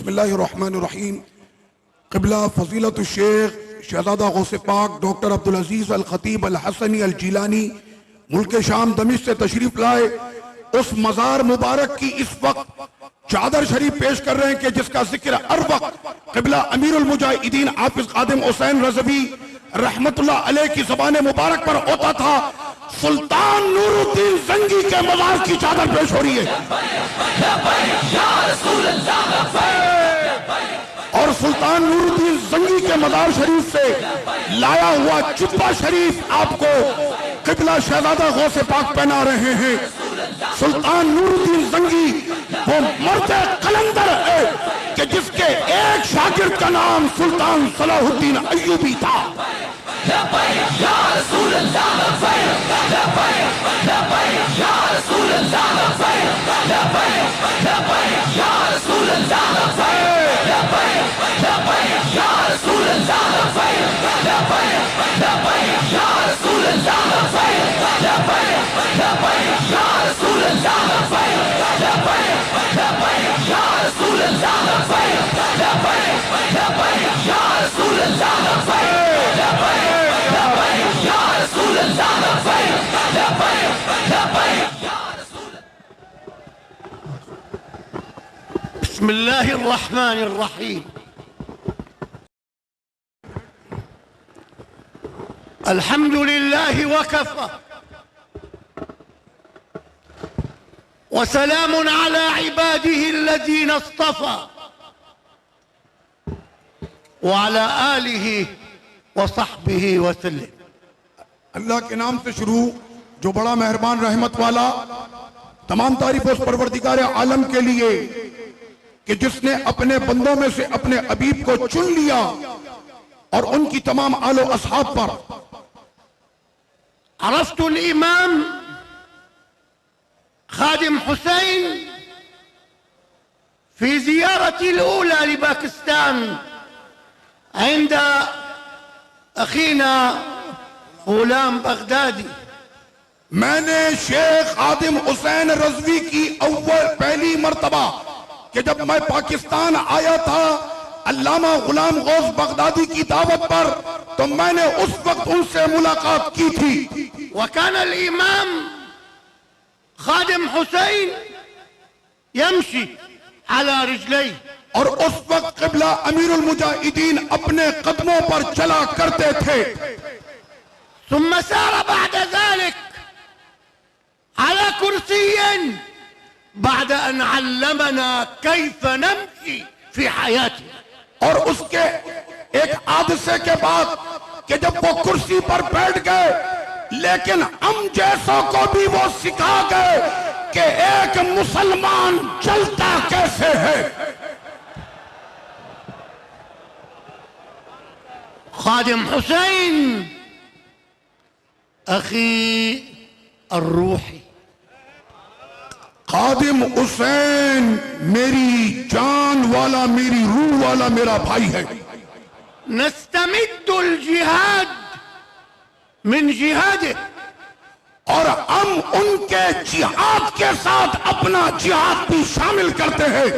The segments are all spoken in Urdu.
بسم اللہ الرحمن الرحیم. قبلہ فضیلت الشیخ شہزادہ غوث پاک ڈاکٹر عبدالعزیز الخطیب الحسنی الجیلانی ملک شام دمشق سے تشریف لائے. اس مزار مبارک کی اس وقت چادر شریف پیش کر رہے ہیں کہ جس کا ذکر ہر وقت قبلہ امیر المجاہدین حافظ خادم حسین رضوی رحمت اللہ علیہ کی زبان مبارک پر ہوتا تھا. سلطان نور الدین زنگی کے مزار کی چادر پیش ہو رہی ہے اور سلطان نور الدین زنگی کے مزار شریف سے لایا ہوا جبہ شریف آپ کو قبلہ شہزادہ غوث پاک پہنا رہے ہیں. سلطان نور الدین زنگی وہ مرد قلندر ہے کہ جس کے ایک شاگرد کا نام سلطان صلاح الدین ایوبی تھا. بسم اللہ الرحمن الرحیم. الحمد للہ وکفى وسلام على عباده الذين اصطفى وعلى آلہ وصحبہ وسلم. اللہ کے نام سے شروع جو بڑا مہربان رحمت والا. تمام تعریف اس پروردگار عالم کے لیے کہ جس نے اپنے بندوں میں سے اپنے حبیب کو چن لیا اور ان کی تمام آل و اصحاب پر. عرفت الامام خادم حسین في زيارتي الأولى لباكستان عند أخينا غلام بغدادي. میں نے شیخ خادم حسین رضوی کی پہلی مرتبہ کہ جب میں پاکستان آیا تھا علامہ غلام غوث بغدادی کی دعوت پر تو میں نے اس وقت ان سے ملاقات کی تھی. وكان الإمام خادم حسين يمشي على رجليه اور اس وقت قبلہ امیر المجاہدین اپنے قدموں پر چلا کرتے تھے. ثم سار بعد ذلك على كرسي بعد أن علمنا كيف نمشي في حياتنا. اور اس کے ایک حادثے کے بعد کہ جب وہ کرسی پر بیٹھ گئے لیکن ہم جیسوں کو بھی وہ سکھا گئے کہ ایک مسلمان چلتا کیسے ہے. خادم حسين أخي الروحي. خادم حسین میری جان والا میری روح والا میرا بھائی ہے. نستمد الجهاد من جهاده اور ہم ان کے جہاد کے ساتھ اپنا جہاد بھی شامل کرتے ہیں.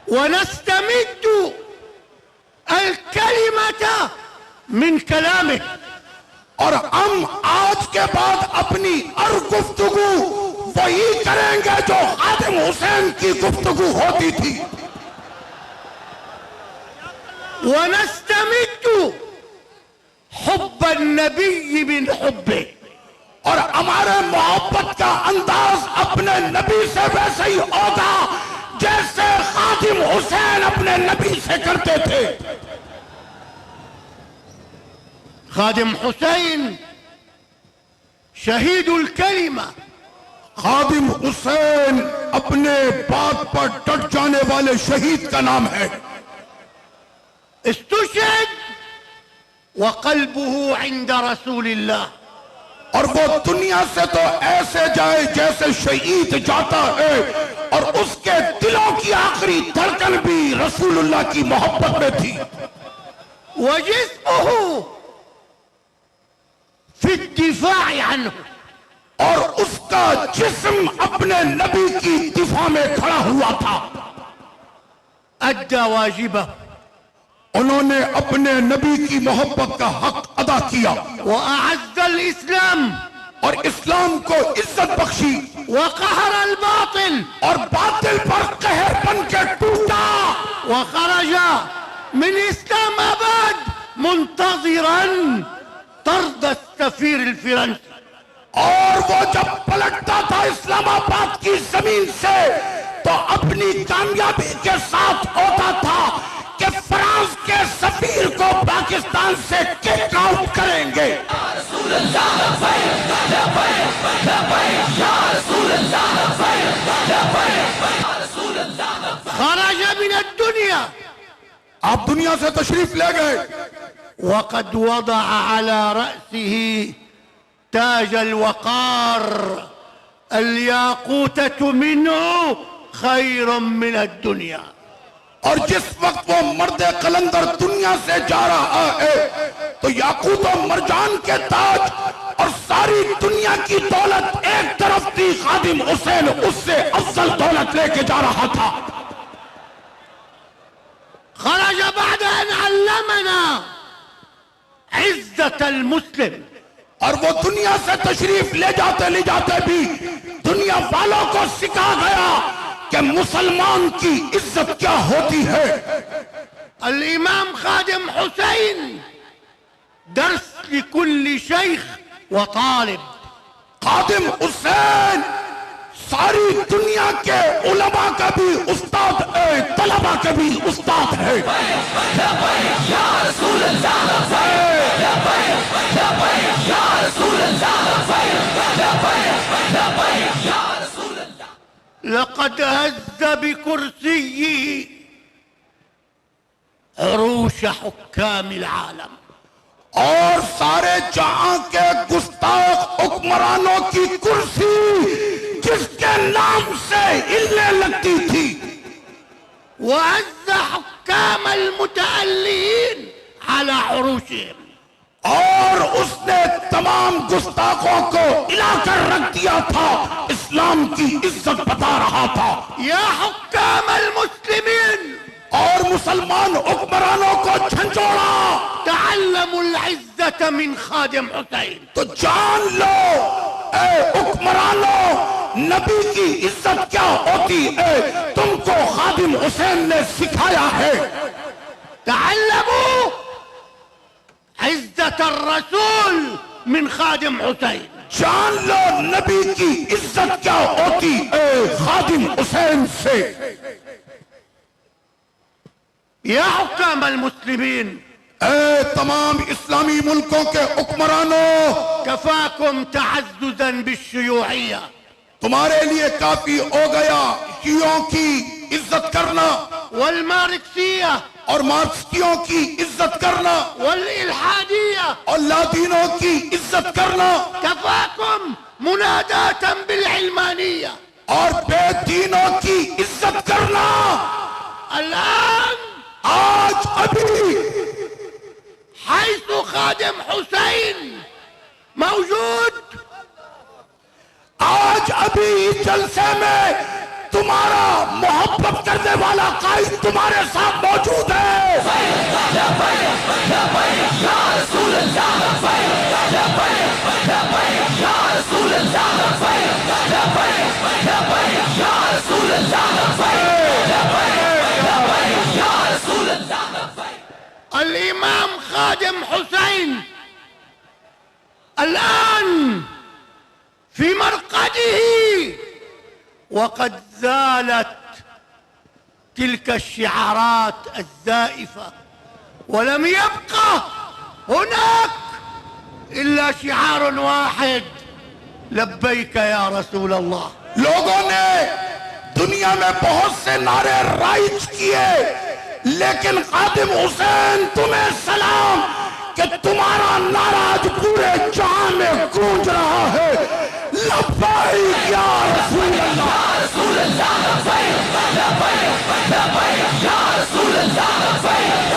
ونستمد الكلمة من كلامه. اور ہم آج کے بعد اپنی ہر گفتگو وہی کریں گے جو خادم حسین کی گفتگو ہوتی تھی. ونستمد حب النبي من حبه. اور ہمارے محبت کا انداز اپنے نبی سے ویسے ہی ہوگا جیسے خادم حسین اپنے نبی سے کرتے تھے. خادم حسين شہید الکلمہ. خادم حسین اپنے بات پر ڈٹ جانے والے شہید کا نام ہے. استشهد وقلبه عند رسول الله. اور وہ دنیا سے تو ایسے جائے جیسے شہید جاتا ہے، اور اس کے دلوں کی آخری دھڑکن بھی رسول اللہ کی محبت میں تھی۔ وجسمه في الدفاع عنه، اور اس کا جسم اپنے نبی کی دفاع میں کھڑا ہوا تھا۔ أدى واجبه انہوں نے اپنے نبی کی محبت کا حق ادا کیا، وأعز الإسلام اور اسلام کو عزت بخشی، وقهر الباطل اور باطل پر قہر بن کے ٹوٹا، وخرج من إسلام آباد منتظرا طرد السفير الفرنسي۔ اور وہ جب پلٹتا تھا اسلام آباد کی زمین سے تو اپنی کامیابی کے ساتھ ہوتا تھا کہ فرانس کے سفیر کو پاکستان سے کک آؤٹ کریں گے۔ خرج من الدنيا آپ دنیا سے تشریف لے گئے، وقد وضع على رأسه تاج الوقار، الياقوتة منه خير من الدنيا۔ اور جس وقت وہ مرد قلندر دنیا سے جا رہا ہے تو یاقوت و مرجان کے تاج اور ساری دنیا کی دولت ایک طرف تھی، خادم حسین اس سے افضل دولت لے کے جا رہا تھا۔ خرج بعد أن علمنا عزة المسلم، اور وہ دنیا سے تشریف لے جاتے بھی دنیا والوں کو سکھا گیا کہ مسلمان کی عزت کیا ہوتی ہے۔ الإمام خادم حسين درس لكل شيخ وطالب۔ خادم حسین ساری دنیا کے علماء کا بھی استاد ہے، طلباء کا بھی استاد ہے۔ لقد هز بكرسيه عروش حكام العالم، اور سارے جہاں کے گستاخ حکمرانوں کی کرسی جس کے نام سے ہلنے لگتی تھی، وهز حكام المتألين على عروشهم، اور اس نے تمام گستاخوں کو ہلا کر رکھ دیا تھا، اسلام کی عزت بتا رہا تھا۔ يا حكام المسلمين اور مسلمان حکمرانوں کو جھنجھوڑا، تعلموا العزة من خادم حسين۔ تو جان لو اے حکمرانوں، نبی کی عزت کیا ہوتی ہے تم کو خادم حسین نے سکھایا ہے۔ تعلموا عزة الرسول من خادم حسين۔ جان لو نبی کی عزت کیا ہوتی ہے خادم حسین سے۔ يا حكام المسلمين، اے تمام اسلامی ملکوں کے حکمرانوں، كفاكم تعززا بالشيوعية، تمہارے لیے کافی ہو گیا شیعوں کی عزت کرنا والماركسية اور مارکسیوں کی عزت کرنا والإلحادية، اور لادینوں کی عزت کرنا كفاكم مناداة بالعلمانية۔ اور بے دینوں کی عزت کرنا۔ الآن آج ابھی حيث خادم حسين موجود، آج ابھی جلسے میں تمہارا محبت کرنے والا قائد تمہارے ساتھ موجود ہے۔ الإمام خادم حسين الآن في مرقده، وقد زالت تلك الشعارات الزائفة، ولم يبقى هناك إلا شعار واحد: لبيك يا رسول الله۔ لوگوں نے دنیا میں بہت سے نعرے رائج کیے، لیکن خادم حسین تمہیں سلام کہ تمہارا نعرہ آج پورے جہاں میں گونج رہا ہے، لبیک یا رسول اللہ، رسول اللہ لبیک لبیک لبیک یا رسول اللہ لبیک